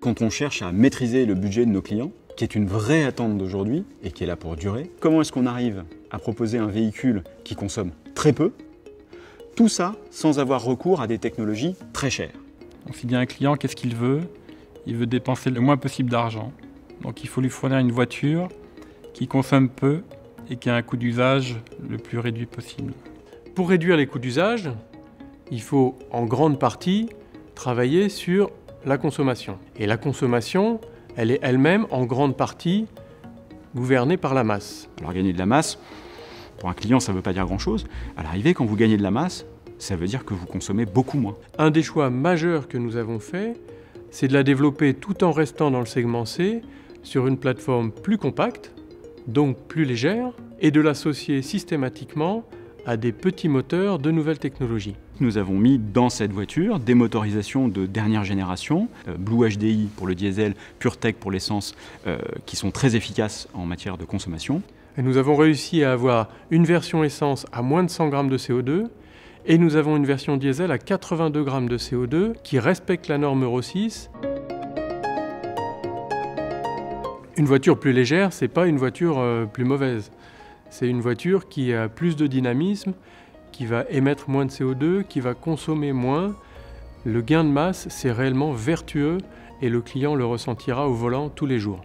quand on cherche à maîtriser le budget de nos clients, qui est une vraie attente d'aujourd'hui et qui est là pour durer, comment est-ce qu'on arrive à proposer un véhicule qui consomme très peu, tout ça sans avoir recours à des technologies très chères. Donc si bien un client, qu'est-ce qu'il veut? Il veut dépenser le moins possible d'argent. Donc il faut lui fournir une voiture qui consomme peu et qui a un coût d'usage le plus réduit possible. Pour réduire les coûts d'usage, il faut en grande partie travailler sur la consommation. Et la consommation, elle est elle-même en grande partie gouvernée par la masse. Alors gagner de la masse, pour un client, ça ne veut pas dire grand-chose. À l'arrivée, quand vous gagnez de la masse, ça veut dire que vous consommez beaucoup moins. Un des choix majeurs que nous avons fait, c'est de la développer tout en restant dans le segment C, sur une plateforme plus compacte, donc plus légère, et de l'associer systématiquement à des petits moteurs de nouvelles technologies. Nous avons mis dans cette voiture des motorisations de dernière génération, Blue HDI pour le diesel, PureTech pour l'essence, qui sont très efficaces en matière de consommation. Et nous avons réussi à avoir une version essence à moins de 100 grammes de CO2, et nous avons une version diesel à 82 grammes de CO2 qui respecte la norme Euro 6. Une voiture plus légère, c'est pas une voiture plus mauvaise. C'est une voiture qui a plus de dynamisme, qui va émettre moins de CO2, qui va consommer moins. Le gain de masse, c'est réellement vertueux et le client le ressentira au volant tous les jours.